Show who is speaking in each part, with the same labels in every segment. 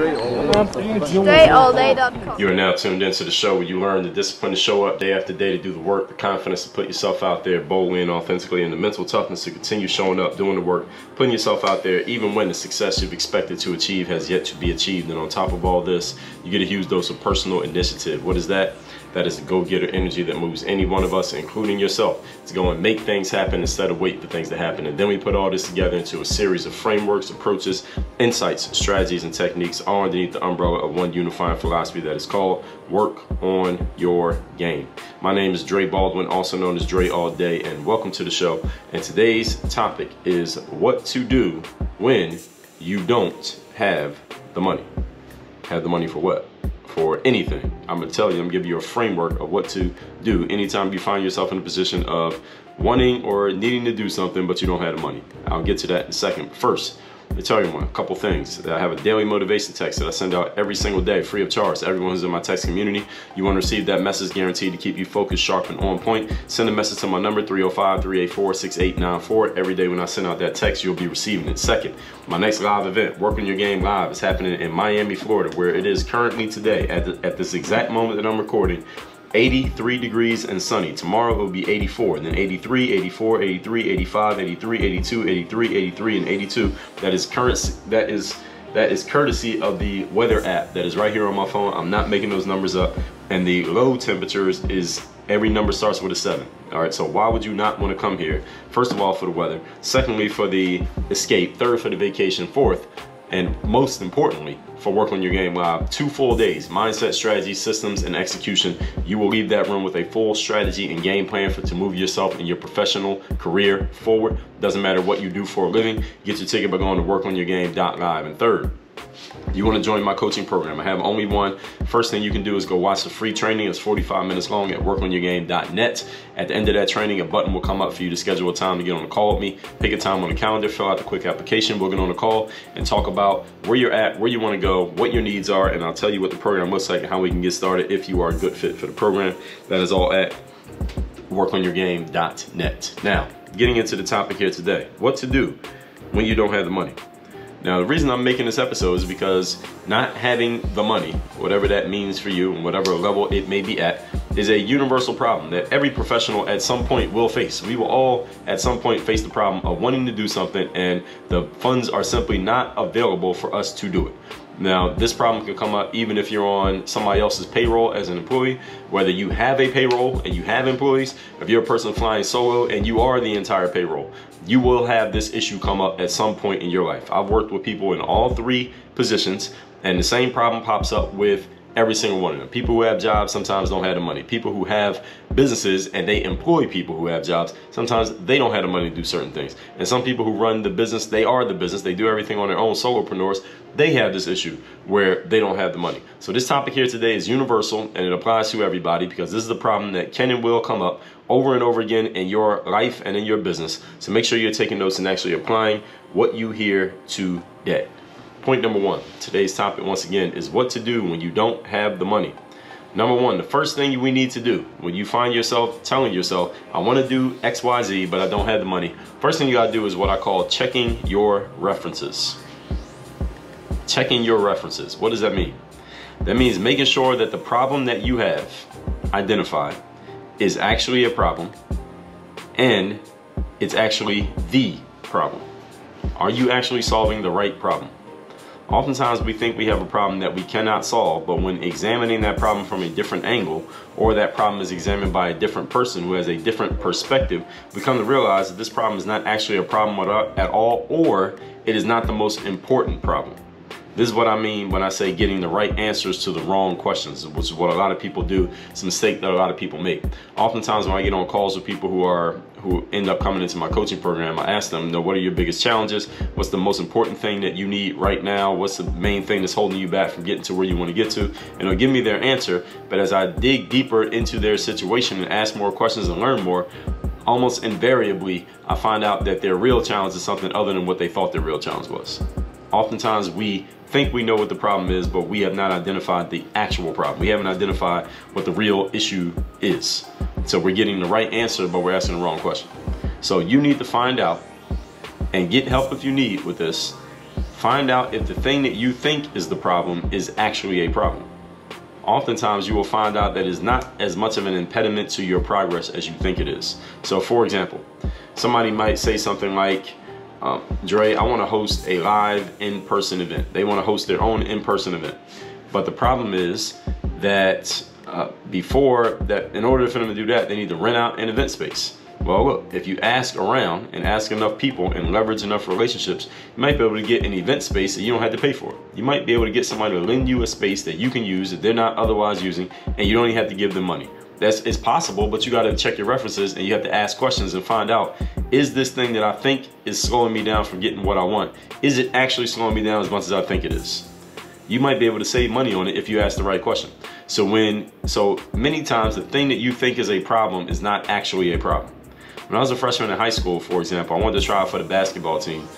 Speaker 1: StraightallDay.com.
Speaker 2: You are now tuned into the show where you learn the discipline to show up day after day, to do the work, the confidence to put yourself out there boldly and authentically, and the mental toughness to continue showing up, doing the work, putting yourself out there even when the success you've expected to achieve has yet to be achieved. And on top of all this, you get a huge dose of personal initiative. What is that? That is the go-getter energy that moves any one of us, including yourself, to go and make things happen instead of wait for things to happen. And then we put all this together into a series of frameworks, approaches, insights, strategies, and techniques, all underneath the umbrella of one unifying philosophy that is called work on your game. My name is Dre Baldwin, also known as Dre All Day, and welcome to the show. And today's topic is what to do when you don't have the money. Have the money for what? For anything. I'm gonna tell you, I'm gonna give you a framework of what to do anytime you find yourself in a position of wanting or needing to do something but you don't have the money. I'll get to that in a second. First, let me tell you a couple things. I have a daily motivation text that I send out every single day, free of charge, to everyone who's in my text community. You want to receive that message guaranteed to keep you focused, sharp, and on point. Send a message to my number, 305-384-6894. Every day when I send out that text, you'll be receiving it. Second, my next live event, Work on Your Game Live, is happening in Miami, Florida, where it is currently today, at this exact moment that I'm recording, 83 degrees and sunny. Tomorrow it will be 84, and then 83, 84, 83, 85, 83, 82, 83, 83, and 82. That is courtesy of the weather app that is right here on my phone. I'm not making those numbers up. And the low temperatures is, every number starts with a 7. All right, so why would you not want to come here? First of all, for the weather. Secondly, for the escape. Third, for the vacation. Fourth, and most importantly, for Work on Your Game Live, 2 full days, mindset, strategy, systems, and execution. You will leave that room with a full strategy and game plan to move yourself in your professional career forward. Doesn't matter what you do for a living. Get your ticket by going to workonyourgame.live. And third, you want to join my coaching program. I have only one. First thing you can do is go watch the free training. It's 45 minutes long at workonyourgame.net. At the end of that training, a button will come up for you to schedule a time to get on a call with me. Pick a time on the calendar, fill out the quick application. We'll get on a call and talk about where you're at, where you want to go, what your needs are, and I'll tell you what the program looks like and how we can get started if you are a good fit for the program. That is all at workonyourgame.net. Now, getting into the topic here today, what to do when you don't have the money. Now, the reason I'm making this episode is because not having the money, whatever that means for you and whatever level it may be at, is a universal problem that every professional at some point will face. We will all at some point face the problem of wanting to do something and the funds are simply not available for us to do it. Now, this problem can come up even if you're on somebody else's payroll as an employee, whether you have a payroll and you have employees, if you're a person flying solo and you are the entire payroll, you will have this issue come up at some point in your life. I've worked with people in all 3 positions and the same problem pops up with every single one of them. People who have jobs sometimes don't have the money. People who have businesses and they employ people who have jobs, sometimes they don't have the money to do certain things. And some people who run the business, they are the business, they do everything on their own, solopreneurs, they have this issue where they don't have the money. So this topic here today is universal and it applies to everybody because this is the problem that can and will come up over and over again in your life and in your business. So make sure you're taking notes and actually applying what you hear today. Point number 1, today's topic once again is what to do when you don't have the money. Number 1, the first thing we need to do when you find yourself telling yourself, I want to do X, Y, Z, but I don't have the money. First thing you got to do is what I call checking your references. Checking your references. What does that mean? That means making sure that the problem that you have identified is actually a problem and it's actually the problem. Are you actually solving the right problem? Oftentimes we think we have a problem that we cannot solve, but when examining that problem from a different angle, or that problem is examined by a different person who has a different perspective, we come to realize that this problem is not actually a problem at all, or it is not the most important problem. This is what I mean when I say getting the right answers to the wrong questions, which is what a lot of people do. It's a mistake that a lot of people make. Oftentimes when I get on calls with people who end up coming into my coaching program, I ask them, what are your biggest challenges? What's the most important thing that you need right now? What's the main thing that's holding you back from getting to where you want to get to? And they'll give me their answer, but as I dig deeper into their situation and ask more questions and learn more, almost invariably, I find out that their real challenge is something other than what they thought their real challenge was. Oftentimes we think we know what the problem is, but we have not identified the actual problem. We haven't identified what the real issue is. So we're getting the right answer, but we're asking the wrong question. So you need to find out and get help if you need with this. Find out if the thing that you think is the problem is actually a problem. Oftentimes you will find out that it's not as much of an impediment to your progress as you think it is. So for example, somebody might say something like, Dre, I want to host a live in-person event. They want to host their own in-person event. But the problem is that in order for them to do that, they need to rent out an event space. Well, look, if you ask around and ask enough people and leverage enough relationships, you might be able to get an event space that you don't have to pay for. You might be able to get somebody to lend you a space that you can use that they're not otherwise using, and you don't even have to give them money. It's possible, but you got to check your references and you have to ask questions and find out, is this thing that I think is slowing me down from getting what I want, is it actually slowing me down as much as I think it is? You might be able to save money on it if you ask the right question. So many times the thing that you think is a problem is not actually a problem. When I was a freshman in high school, for example, I wanted to try out for the basketball team.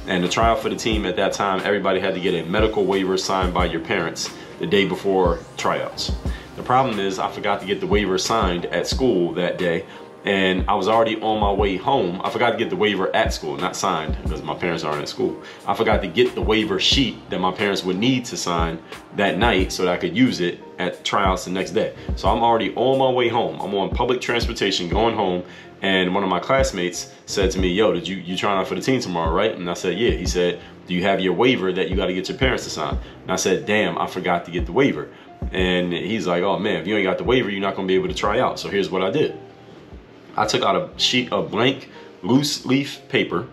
Speaker 2: And to try out for the team at that time, everybody had to get a medical waiver signed by your parents the day before tryouts. The problem is I forgot to get the waiver signed at school that day, and I was already on my way home. I forgot to get the waiver at school, not signed because my parents aren't at school. I forgot to get the waiver sheet that my parents would need to sign that night so that I could use it at tryouts the next day. So I'm already on my way home. I'm on public transportation going home, and one of my classmates said to me, yo, you trying out for the team tomorrow, right? And I said, yeah. He said, do you have your waiver that you got to get your parents to sign? And I said, damn, I forgot to get the waiver. And he's like, oh man, if you ain't got the waiver, you're not gonna be able to try out. So here's what I did. I took out a sheet of blank loose leaf paper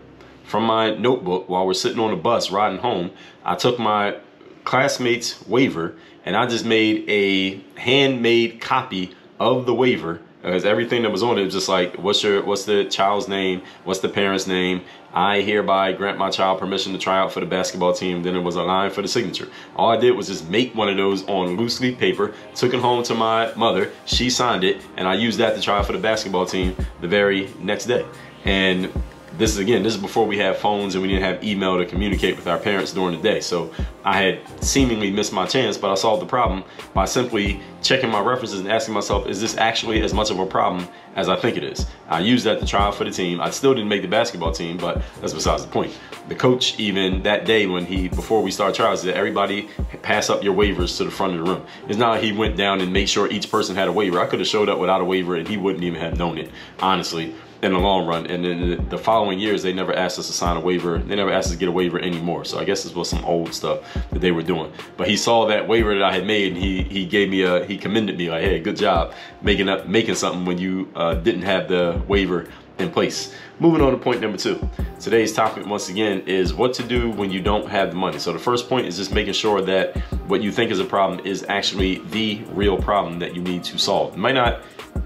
Speaker 2: from my notebook while we're sitting on the bus riding home. I took my classmate's waiver and I just made a handmade copy of the waiver, because everything that was on it was just like, what's the child's name? What's the parent's name? I hereby grant my child permission to try out for the basketball team. Then it was a line for the signature. All I did was just make one of those on loose leaf paper, took it home to my mother. She signed it, and I used that to try out for the basketball team the very next day. And this is before we had phones and we didn't have email to communicate with our parents during the day. So I had seemingly missed my chance, but I solved the problem by simply checking my references and asking myself, is this actually as much of a problem as I think it is? I used that to try out for the team. I still didn't make the basketball team, but that's besides the point. The coach, even that day before we started trials, said, everybody pass up your waivers to the front of the room. It's not like he went down and made sure each person had a waiver. I could have showed up without a waiver and he wouldn't even have known it, honestly, in the long run. And then the following years, they never asked us to sign a waiver. They never asked us to get a waiver anymore. So I guess this was some old stuff that they were doing. But he saw that waiver that I had made, and he commended me like, hey, good job making something when you didn't have the waiver in place. Moving on to point number 2. Today's topic, once again, is what to do when you don't have the money. So the first point is just making sure that what you think is a problem is actually the real problem that you need to solve. It might not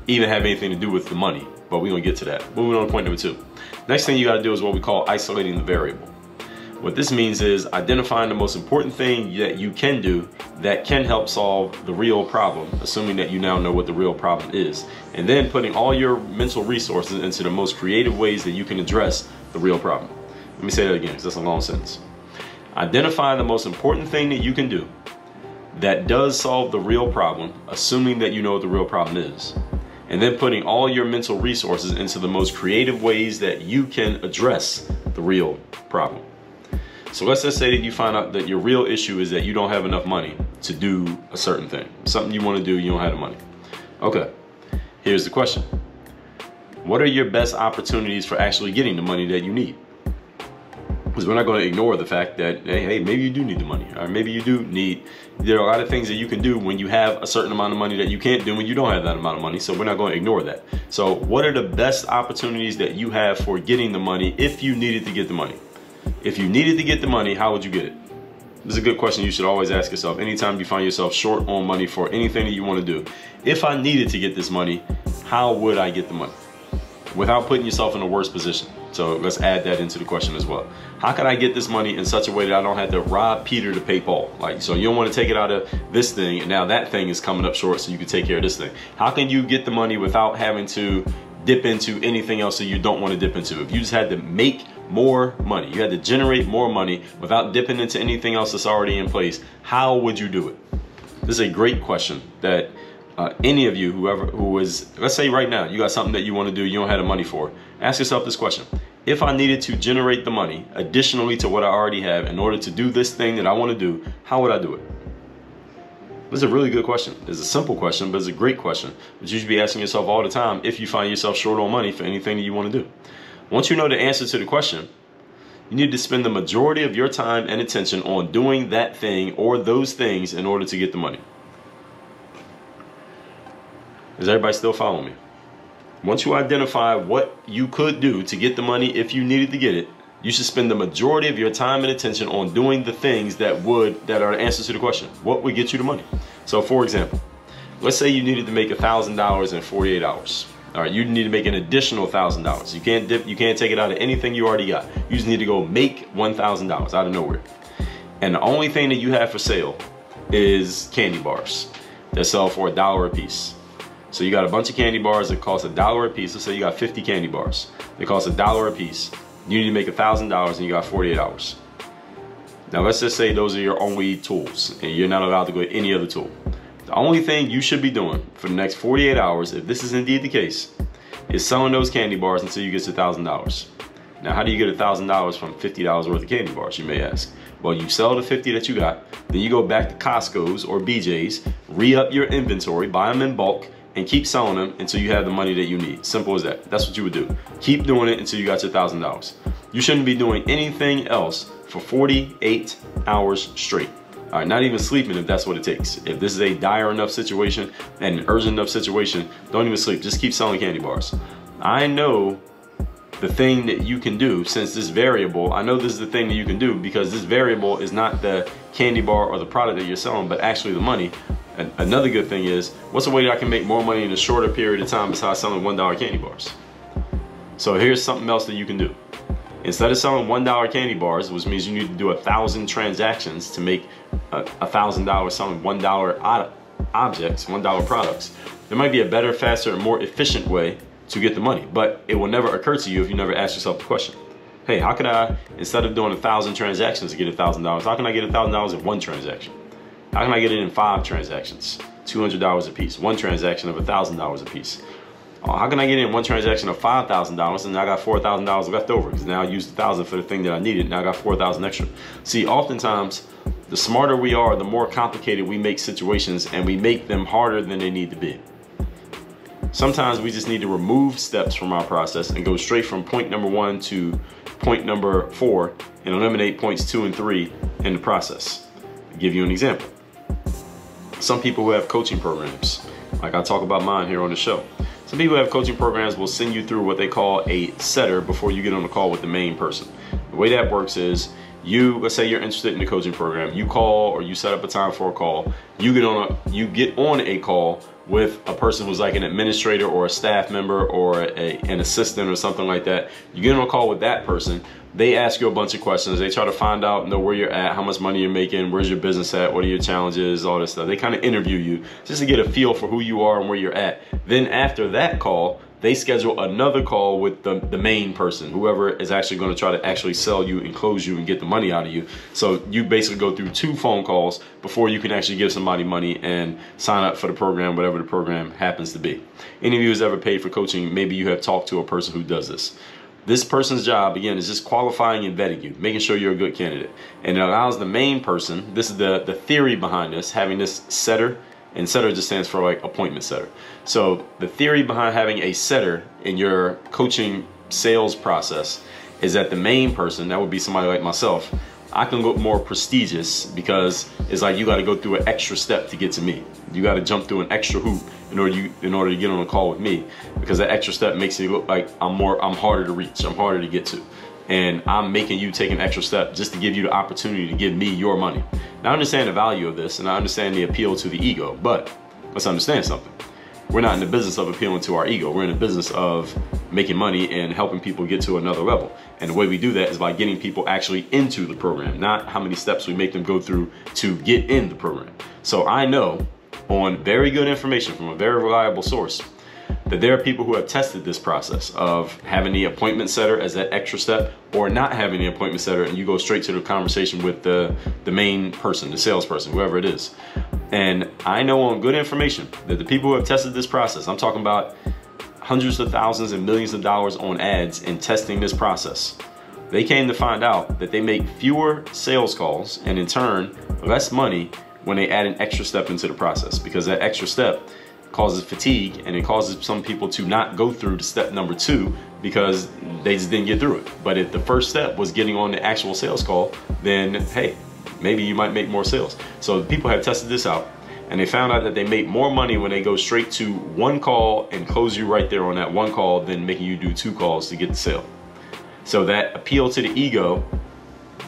Speaker 2: even have anything to do with the money, but we're gonna get to that. Moving on to point number 2. Next thing you gotta do is what we call isolating the variable. What this means is identifying the most important thing that you can do that can help solve the real problem, assuming that you now know what the real problem is, and then putting all your mental resources into the most creative ways that you can address the real problem. Let me say that again, because that's a long sentence. Identify the most important thing that you can do that does solve the real problem, assuming that you know what the real problem is, and then putting all your mental resources into the most creative ways that you can address the real problem. So let's just say that you find out that your real issue is that you don't have enough money to do a certain thing. Something you want to do, you don't have the money. Okay, here's the question. What are your best opportunities for actually getting the money that you need? Because we're not going to ignore the fact that, hey, maybe you do need the money, or maybe you do need, there are a lot of things that you can do when you have a certain amount of money that you can't do when you don't have that amount of money. So we're not going to ignore that. So what are the best opportunities that you have for getting the money if you needed to get the money? If you needed to get the money, how would you get it? This is a good question you should always ask yourself anytime you find yourself short on money for anything that you want to do. If I needed to get this money, how would I get the money? Without putting yourself in a worse position. So let's add that into the question as well. How can I get this money in such a way that I don't have to rob Peter to pay Paul? Like, so you don't want to take it out of this thing, and now that thing is coming up short, so you can take care of this thing. How can you get the money without having to dip into anything else that you don't want to dip into? If you just had to make more money, you had to generate more money without dipping into anything else that's already in place, how would you do it? This is a great question that any of you, who is, let's say right now, you got something that you want to do, you don't have the money for. Ask yourself this question. if I needed to generate the money additionally to what I already have in order to do this thing that I want to do, how would I do it? This is a really good question. It's a simple question, but it's a great question. But you should be asking yourself all the time if you find yourself short on money for anything that you want to do. Once you know the answer to the question, you need to spend the majority of your time and attention on doing that thing or those things in order to get the money. Is everybody still following me? Once you identify what you could do to get the money if you needed to get it, you should spend the majority of your time and attention on doing the things that are the answers to the question. What would get you the money? So for example, let's say you needed to make $1,000 in 48 hours. All right, you need to make an additional $1,000. You can't take it out of anything you already got. You just need to go make $1,000 out of nowhere. And the only thing that you have for sale is candy bars that sell for $1 a piece. So you got a bunch of candy bars that cost $1 a piece. Let's say you got 50 candy bars. They cost $1 a piece. You need to make $1,000 and you got 48 hours. Now let's just say those are your only tools and you're not allowed to go to any other tool. The only thing you should be doing for the next 48 hours, if this is indeed the case, is selling those candy bars until you get to $1,000. Now how do you get $1,000 from $50 worth of candy bars, you may ask? Well, you sell the 50 that you got, then you go back to Costco's or BJ's, re-up your inventory, buy them in bulk, and keep selling them until you have the money that you need. Simple as that. That's what you would do. Keep doing it until you got your $1,000. You shouldn't be doing anything else for 48 hours straight. All right, not even sleeping if that's what it takes. If this is a dire enough situation and an urgent enough situation, don't even sleep. Just keep selling candy bars. I know the thing that you can do, since this variable, I know this is the thing that you can do because this variable is not the candy bar or the product that you're selling, but actually the money. And another good thing is, what's a way that I can make more money in a shorter period of time besides selling $1 candy bars? So here's something else that you can do. Instead of selling $1 candy bars, which means you need to do 1,000 transactions to make $1,000 selling $1 objects, $1 products, there might be a better, faster, and more efficient way to get the money. But it will never occur to you if you never ask yourself the question. Hey, how can I, instead of doing 1,000 transactions to get $1,000, how can I get $1,000 in one transaction? How can I get it in 5 transactions, $200 a piece, one transaction of $1,000 a piece? How can I get in one transaction of $5,000 and now I got $4,000 left over because now I used $1,000 for the thing that I needed. Now I got $4,000 extra. See, oftentimes the smarter we are, the more complicated we make situations and we make them harder than they need to be. Sometimes we just need to remove steps from our process and go straight from point number 1 to point number 4 and eliminate points 2 and 3 in the process. I'll give you an example. Some people who have coaching programs, like I talk about mine here on the show, some people who have coaching programs will send you through what they call a setter before you get on the call with the main person. The way that works is let's say you're interested in the coaching program, you call or you set up a time for a call, you get on a call with a person who's like an administrator or a staff member or an assistant or something like that. You get on a call with that person. They ask you a bunch of questions. They try to find out, know where you're at, how much money you're making, where's your business at, what are your challenges, all this stuff. They kind of interview you just to get a feel for who you are and where you're at. Then after that call, they schedule another call with the main person, whoever is actually going to try to actually sell you and close you and get the money out of you. So you basically go through 2 phone calls before you can actually give somebody money and sign up for the program, whatever the program happens to be. Any of you who's ever paid for coaching, maybe you have talked to a person who does this. This person's job, again, is just qualifying and vetting you, making sure you're a good candidate. And it allows the main person, this is the theory behind this, having this setter, and setter just stands for like appointment setter. So the theory behind having a setter in your coaching sales process is that the main person, that would be somebody like myself, I can look more prestigious because it's like you got to go through an extra step to get to me. You got to jump through an extra hoop in order to get on a call with me, because that extra step makes it look like I'm harder to reach, I'm harder to get to. And I'm making you take an extra step just to give you the opportunity to give me your money. Now I understand the value of this and I understand the appeal to the ego, but let's understand something. We're not in the business of appealing to our ego. We're in the business of making money and helping people get to another level. And the way we do that is by getting people actually into the program, not how many steps we make them go through to get in the program. So I know on very good information from a very reliable source that there are people who have tested this process of having the appointment setter as that extra step or not having the appointment setter, and you go straight to the conversation with the main person, the salesperson, whoever it is. And I know on good information that the people who have tested this process, I'm talking about hundreds of thousands and millions of dollars on ads and testing this process. They came to find out that they make fewer sales calls and in turn less money when they add an extra step into the process, because that extra step causes fatigue and it causes some people to not go through to step number 2 because they just didn't get through it. But if the first step was getting on the actual sales call, then hey, maybe you might make more sales. So people have tested this out and they found out that they make more money when they go straight to one call and close you right there on that one call than making you do 2 calls to get the sale. So that appeal to the ego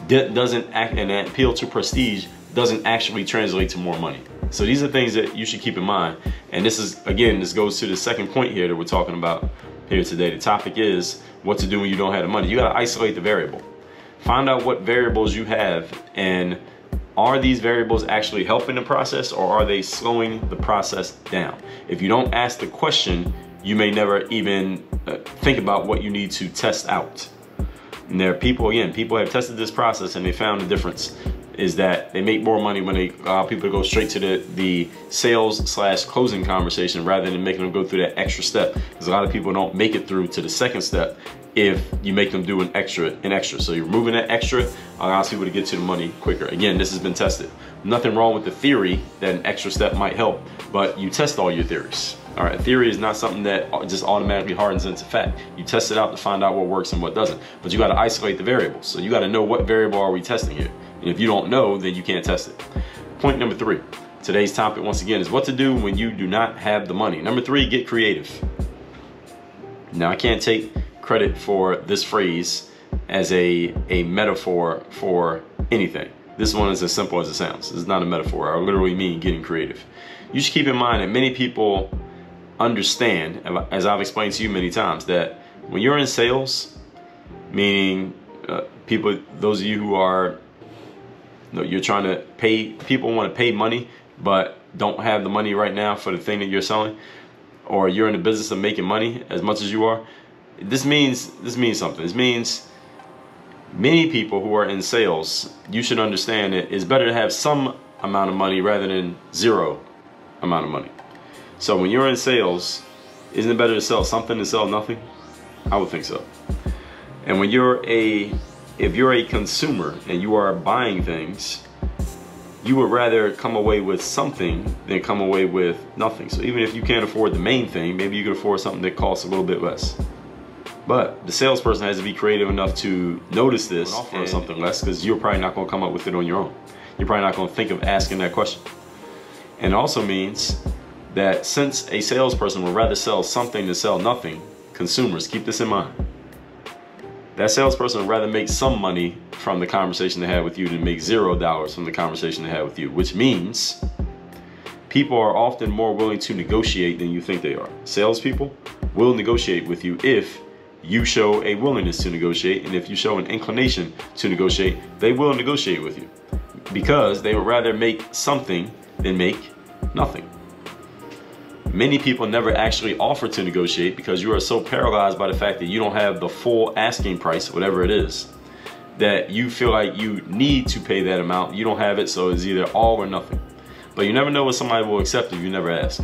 Speaker 2: doesn't act, and that appeal to prestige doesn't actually translate to more money. So these are things that you should keep in mind. And this is, again, this goes to the second point here that we're talking about here today. The topic is what to do when you don't have the money. You got to isolate the variable. Find out what variables you have, and are these variables actually helping the process or are they slowing the process down? If you don't ask the question, you may never even think about what you need to test out. And there are people, again, people have tested this process and they found the difference is that they make more money when they allow people to go straight to the sales / closing conversation rather than making them go through that extra step. Because a lot of people don't make it through to the second step if you make them do an extra. So you're removing that extra, allows people to get to the money quicker. Again, this has been tested. Nothing wrong with the theory that an extra step might help, but you test all your theories. All right, theory is not something that just automatically hardens into fact. You test it out to find out what works and what doesn't. But you got to isolate the variables. So you got to know what variable are we testing here. And if you don't know, then you can't test it. Point number 3. Today's topic, once again, is what to do when you do not have the money. Number 3, get creative. Now, I can't take credit for this phrase as a metaphor for anything. This one is as simple as it sounds. It's not a metaphor. I literally mean getting creative. You should keep in mind that many people understand, as I've explained to you many times, that when you're in sales, meaning people, those of you who are, you're trying to pay, people want to pay money but don't have the money right now for the thing that you're selling, or you're in the business of making money as much as you are. This means something. This means many people who are in sales, you should understand that it's better to have some amount of money rather than zero amount of money. So when you're in sales, isn't it better to sell something than sell nothing? I would think so. And when if you're a consumer and you are buying things, you would rather come away with something than come away with nothing. So even if you can't afford the main thing, maybe you could afford something that costs a little bit less. But the salesperson has to be creative enough to notice this and offer something less, because you're probably not going to come up with it on your own. You're probably not going to think of asking that question. And it also means that since a salesperson would rather sell something than sell nothing, consumers, keep this in mind. That salesperson would rather make some money from the conversation they had with you than make $0 from the conversation they had with you, which means people are often more willing to negotiate than you think they are. Salespeople will negotiate with you if you show a willingness to negotiate, and if you show an inclination to negotiate, they will negotiate with you because they would rather make something than make nothing. Many people never actually offer to negotiate because you are so paralyzed by the fact that you don't have the full asking price, whatever it is, that you feel like you need to pay that amount. You don't have it, so it's either all or nothing. But you never know what somebody will accept if you never ask.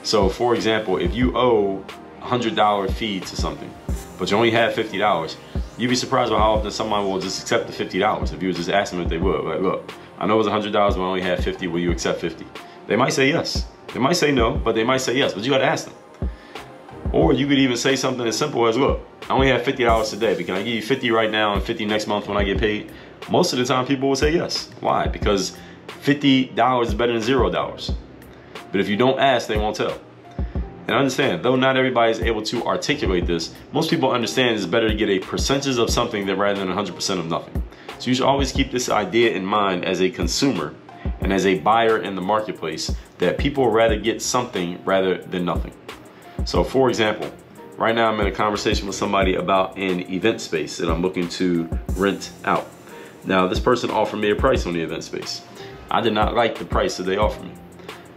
Speaker 2: So for example, if you owe $100 fee to something, but you only have $50, you'd be surprised by how often someone will just accept the $50 if you were just asking them if they would. Like, look, I know it's $100, but I only have 50. Will you accept 50? They might say yes. They might say no, but they might say yes. But you got to ask them. Or you could even say something as simple as, look, I only have $50 today, but can I give you 50 right now and 50 next month when I get paid? Most of the time, people will say yes. Why? Because $50 is better than $0. But if you don't ask, they won't tell. And understand, though not everybody is able to articulate this, most people understand it's better to get a percentage of something than rather than 100% of nothing. So you should always keep this idea in mind as a consumer and as a buyer in the marketplace, that people would rather get something rather than nothing. So for example, right now I'm in a conversation with somebody about an event space that I'm looking to rent out. Now this person offered me a price on the event space. I did not like the price that they offered me.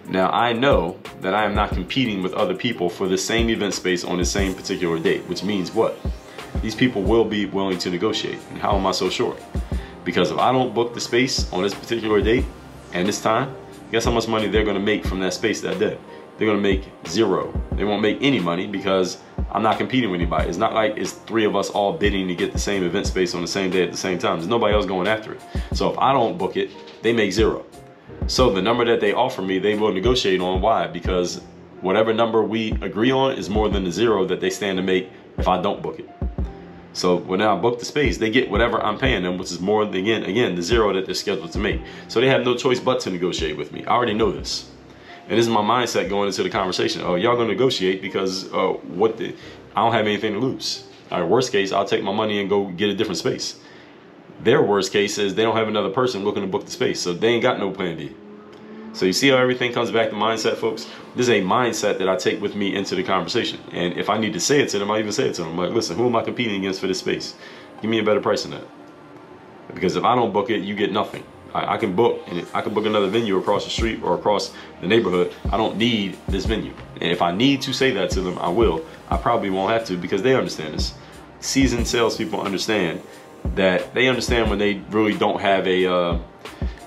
Speaker 2: Now I know that I am not competing with other people for the same event space on the same particular date, which means what? These people will be willing to negotiate. And how am I so sure? Because if I don't book the space on this particular date and this time, guess how much money they're going to make from that space that day? they're gonna make zero. They won't make any money because I'm not competing with anybody. It's not like it's three of us all bidding to get the same event space on the same day at the same time. There's nobody else going after it. So if I don't book it, they make zero. So the number that they offer me, they will negotiate on. Why? Because whatever number we agree on is more than the zero that they stand to make if I don't book it. So when I book the space, they get whatever I'm paying them, which is more than, again, the zero that they're scheduled to make. So they have no choice but to negotiate with me. I already know this. And this is my mindset going into the conversation. Oh, y'all gonna negotiate because I don't have anything to lose. All right, worst case, I'll take my money and go get a different space. Their worst case is they don't have another person looking to book the space, so they ain't got no plan B. So you see how everything comes back to mindset, folks? This is a mindset that I take with me into the conversation. And if I need to say it to them, I even say it to them. I'm like, listen, who am I competing against for this space? Give me a better price than that. Because if I don't book it, you get nothing. I can book, and I can book another venue across the street or across the neighborhood. I don't need this venue. And if I need to say that to them, I will. I probably won't have to because they understand this. Seasoned salespeople understand that they understand when they really don't have a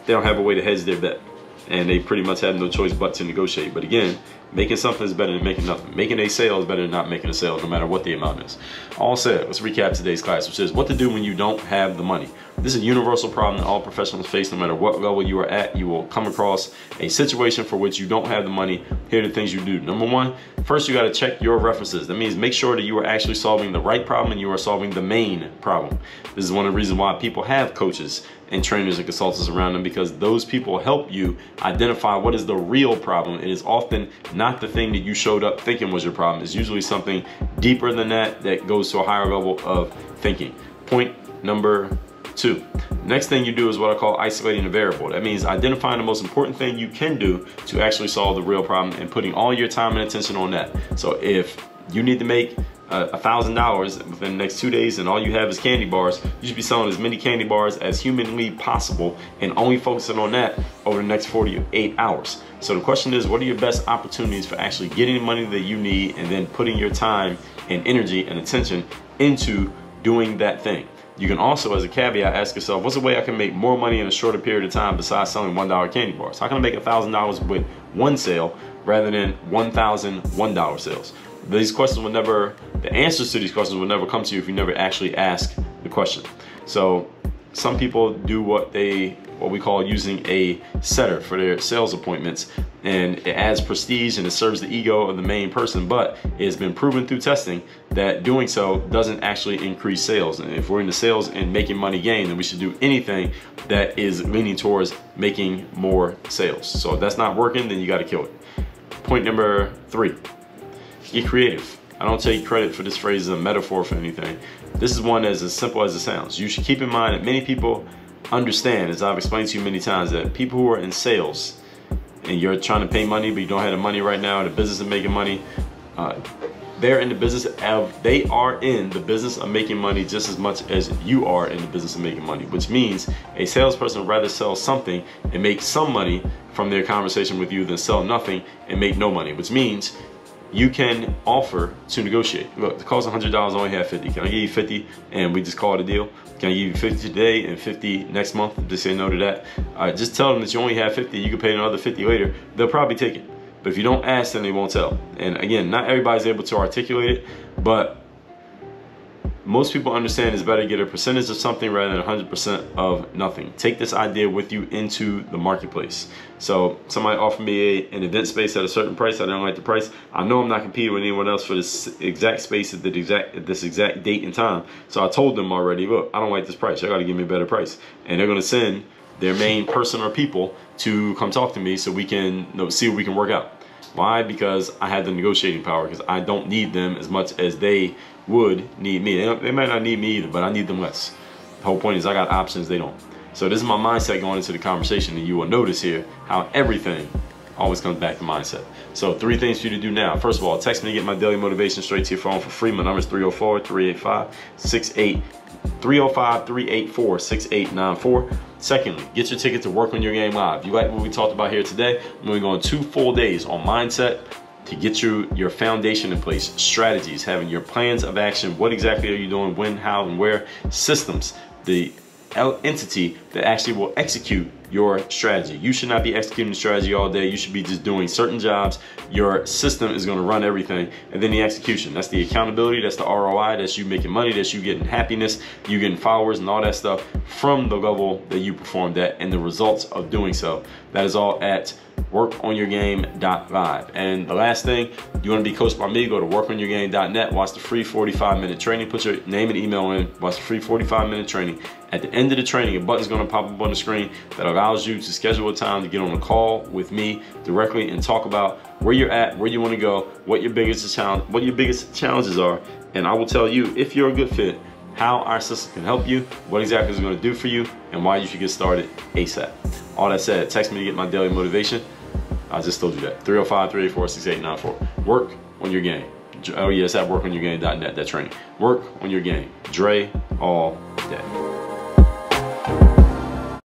Speaker 2: way to hedge their bet. And they pretty much have no choice but to negotiate. But again, making something is better than making nothing. Making a sale is better than not making a sale, no matter what the amount is. All said, let's recap today's class, which is what to do when you don't have the money. This is a universal problem that all professionals face. No matter what level you are at, you will come across a situation for which you don't have the money. Here are the things you do. Number one, first you got to check your references. That means make sure that you are actually solving the right problem and you are solving the main problem. This is one of the reasons why people have coaches and trainers and consultants around them, because those people help you identify what is the real problem. It is often not the thing that you showed up thinking was your problem. It's usually something deeper than that that goes to a higher level of thinking. Point number two. Next thing you do is what I call isolating a variable. That means identifying the most important thing you can do to actually solve the real problem and putting all your time and attention on that. So if you need to make $1,000 within the next 2 days and all you have is candy bars, you should be selling as many candy bars as humanly possible and only focusing on that over the next 48 hours. So the question is, what are your best opportunities for actually getting the money that you need and then putting your time and energy and attention into doing that thing? You can also, as a caveat, ask yourself, what's a way I can make more money in a shorter period of time besides selling $1 candy bars? How can I make $1,000 with one sale rather than 1,000 $1 sales? These questions will never, the answers to these questions will never come to you if you never actually ask the question. So some people do what we call using a setter for their sales appointments, and it adds prestige and it serves the ego of the main person, but it has been proven through testing that doing so doesn't actually increase sales. And if we're into sales and making money gain, then we should do anything that is leaning towards making more sales. So if that's not working, then you got to kill it. Point number three. Get creative. I don't take credit for this phrase as a metaphor for anything. This is one as simple as it sounds. You should keep in mind that many people understand, as I've explained to you many times, that people who are in sales and you're trying to pay money but you don't have the money right now, the business of making money, they are in the business of making money just as much as you are in the business of making money, which means a salesperson would rather sell something and make some money from their conversation with you than sell nothing and make no money, which means you can offer to negotiate. Look, the cost $100, I only have 50. Can I give you 50 and we just call it a deal? Can I give you 50 today and 50 next month? If they say no to that, just tell them that you only have 50. You can pay another 50 later. They'll probably take it. But if you don't ask, then they won't tell. And again, not everybody's able to articulate it, but most people understand it's better to get a percentage of something rather than 100% of nothing. Take this idea with you into the marketplace. So somebody offered me an event space at a certain price. I didn't like the price. I know I'm not competing with anyone else for this exact space at this exact date and time. So I told them already, look, I don't like this price. Y'all got to give me a better price. And they're going to send their main person or people to come talk to me so we can see what we can work out. Why? Because I have the negotiating power, because I don't need them as much as they would need me. They might not need me either, but I need them less. The whole point is I got options, they don't. So this is my mindset going into the conversation, and you will notice here how everything always comes back to mindset. So 3 things for you to do now. First of all, text me to get my daily motivation straight to your phone for free. My number is 304-384-6894. Secondly, get your ticket to Work on Your Game Live. You like what we talked about here today? We're going 2 full days on mindset to get you your foundation in place, strategies, having your plans of action. What exactly are you doing, when, how, and where? Systems, the entity that actually will execute your strategy. You should not be executing the strategy all day. You should be just doing certain jobs. Your system is going to run everything. And then the execution, that's the accountability, that's the ROI, that's you making money, that's you getting happiness, you getting followers and all that stuff from the level that you performed at and the results of doing so. That is all at workonyourgame.live. And the last thing, you want to be coached by me, go to workonyourgame.net, watch the free 45-minute training, put your name and email in, watch the free 45-minute training. At the end of the training, a button's going to pop up on the screen that allows you to schedule a time to get on a call with me directly and talk about where you're at, where you want to go, what your biggest challenges are, and I will tell you if you're a good fit, how our system can help you, what exactly it's going to do for you, and why you should get started ASAP. All that said, text me to get my daily motivation. I just told you that. 305-384-6894. Work on your game. Oh yes, at workonyourgame.net, that training. Work on your game. Dre all day.